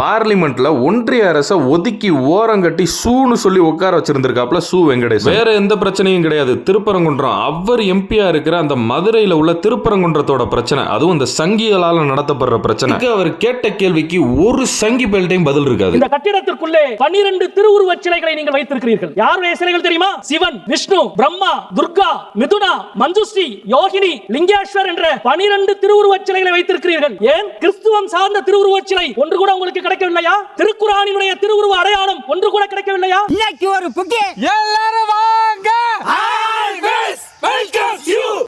பார்லிமெண்ட்ல ஒன்றிய அரசை ஒதுக்கி ஓரங்கட்டி சூன்னு சொல்லி உட்கார வச்சிருந்திருக்காப்ல சு வெங்கடேசன். வேற எந்த பிரச்சனையும் கிடையாது. திருப்பரங்குன்றம் அவர் எம்பியா இருக்கிற அந்த மதுரையில உள்ள திருப்பரங்குன்றத்தோட பிரச்சனை, அதுவும் இந்த சங்கிகளால நடத்தப்படுற பிரச்சனை. அவர் கேட்ட கேள்விக்கு ஒரு சங்கி பேல்டையும் பதில் இருக்காது. இந்த கட்டிடத்திற்குள்ளே 12 திருவுருவச் சிலைகளை நீங்கள் வைத்திருக்கிறீர்கள். யாருடைய சிலைகள் தெரியுமா? சிவன், விஷ்ணு, பிரம்மா, துர்கா, மிதுனா, மஞ்சுஸ்ரீ, யோகினி, லிங்கேஸ்வர் என்ற 12 திருவுருவச் சிலைகளை வைத்திருக்கிறீர்கள். ஏன் கிறிஸ்துவம் சார்ந்த திருவுருவச் சிலை ஒன்று கூட உங்களுக்கு கிடைக்கவில்லையா? திருக்குரானினுடைய திருவுருவ அடையாளம் ஒன்று கூட கிடைக்கவில்லையா? இன்னைக்கு ஒரு புக்கே எல்லாரும் வாங்க.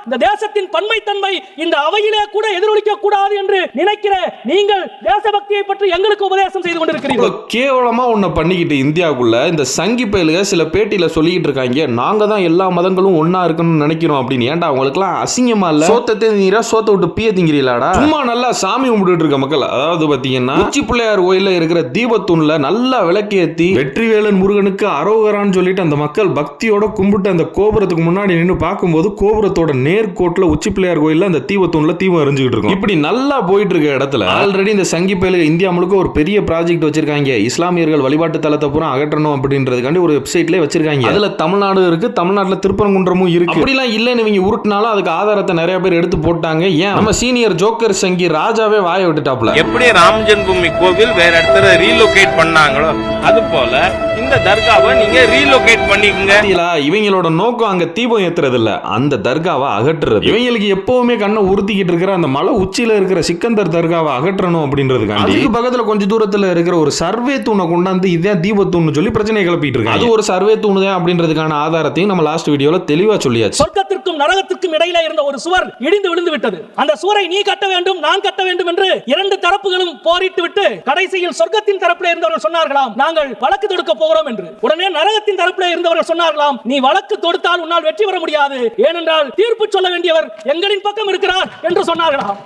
இந்த தேசத்தின் பன்மைத்தன்மை இந்த அவையிலே கூட எதிரொலிக்க கூடாது என்று நினைக்கிற நீங்கள் தேசபக்தியை பற்றி எங்களுக்கு உபதேசம் செய்து கொண்டிருக்கிறீர்கள். கேவலமா உன்னை பண்ணிக்கிட்டு இந்தியாவுக்குள்ள இந்த சங்கி பயலுக சில பேட்டியில சொல்லிட்டு இருக்காங்க, நாங்க தான் எல்லா மதங்களும் ஒன்னா இருக்கணும்னு நினைக்கிறோம் அப்படின்னு. ஏன்டா உங்களுக்குலாம் அசிங்கமா இல்ல? சோத்தத்தை நீரா சோத்த விட்டு பிய திங்கிறீங்களாடா? சும்மா நல்லா சாமி கும்பிட்டு இருக்க மக்கள், அதாவது பாத்தீங்கன்னா உச்சி பிள்ளையார் கோயில்ல இருக்கிற தீபத்தூண்ல நல்லா விளக்கேத்தி வெற்றிவேலன் முருகனுக்கு அரோகரான்னு சொல்லிட்டு அந்த மக்கள் பக்தியோட கும்பிட்டு அந்த கோபுரத்துக்கு முன்னாடி நின்று பார்க்கும்போது கோபுரத்தோட நேர்கோட்டுல உச்சி பிள்ளையார் கோயில்ல அந்த தீபத்தூண்ல தீபம் எரிஞ்சுக்கிட்டு இருக்கும். இப்படி நல்லா போயிட்டு இருக்க இடத்துல ஆல்ரெடி இந்த சங்கி பயலுக இந்தியா முழுக்க ஒரு பெரிய ப்ராஜெக்ட் வச்சிருக்காங்க. இஸ்லாமியர்கள் வழிபாட்டு தலத்தை பூரா அகற்றணும் அப்படின்றதுக்காண்டி ஒரு வெப்சைட்ல வச்சிருக்காங்க. அதுல தமிழ்நாடு இருக்கு, தமிழ்நாட்டுல திருப்பரங்குன்றமும் இருக்கு. அப்படிலாம் இல்லன்னு இவங்க உருட்டினாலும் அதுக்கு ஆதாரத்தை நிறைய பேர் எடுத்து போட்டாங்க. ஏன் நம்ம சீனியர் ஜோக்கர் சங்கி ராஜாவே வாய விட்டுட்டாப்ல. எப்படி ராம் ஜென்மபூமி கோவில் வேற இடத்துல ரீலோகேட் பண்ணாங்களோ அது போல இந்த தர்காவை நீங்க ரீலோகேட் பண்ணிக்கங்க. இவங்களோட நோக்கம் அங்க தீபம் ஏத்துறது இல்ல, அந்த தர்காவை அகற்றுறது. இவங்களுக்கு எப்பவுமே கண்ணை உறுத்திக்கிட்டு இருக்கிற அந்த மலை உச்சியில இருக்கிற சிக்கந்தர் தர்காவை அகற்றணும் அப்படின்றதுக்காண்டி அதுக்கு பக்கத்துல கொஞ்சம் தூரத்துல இருக்கிற ஒரு சர்வே தூணை கொண்டாந்து இதான் தீபத்தூண் சொல்லி பிரச்சனை கிளப்பிட்டு இருக்காங்க. அது ஒரு சர்வே தூண் தான் அப்படின்றதுக்கான ஆதாரத்தையும் நம்ம லாஸ்ட் வீடியோல தெளிவா சொல்லியாச்சு. சொர்க்கத்திற்கும் நரகத்திற்கும் இடையில இருந்த ஒரு சுவர் இடிந்து விழுந்து விட்டது. அந்த சுவரை நீ கட்ட வேண்டும், நான் கட்ட வேண்டும் என்று இரண்டு தரப்புகளும் போரிட்டு விட்டு கடைசியில் சொர்க்கத்தின் தரப்பில் இருந்தவர்கள் சொன்னார்களாம், நாங்கள் வழக்கு தொடுக்க போகிறோம் என்று. உடனே நரகத்தின் தரப்பில் இருந்தவர்கள் சொன்னார்களாம், நீ வழக்கு தொடுத்தால் உன்னால் வெற்றி பெற முடியாது, ஏனென்றால் தீர்ப்பு சொல்ல வேண்டியவர் எங்களின் பக்கம் இருக்கிறார் என்று சொன்னார்களாம்.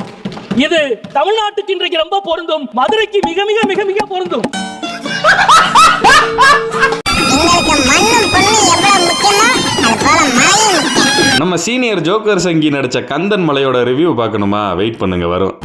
இது தமிழ்நாட்டுக்கு இன்றைக்கு ரொம்ப பொருந்தும், மதுரைக்கு மிக மிக மிக மிக பொருந்தும். நம்ம சீனியர் ஜோக்கர் சங்கி நடிச்ச கந்தன் மலையோட ரிவ்யூ பார்க்கணுமா? வெயிட் பண்ணுங்க, வரும்.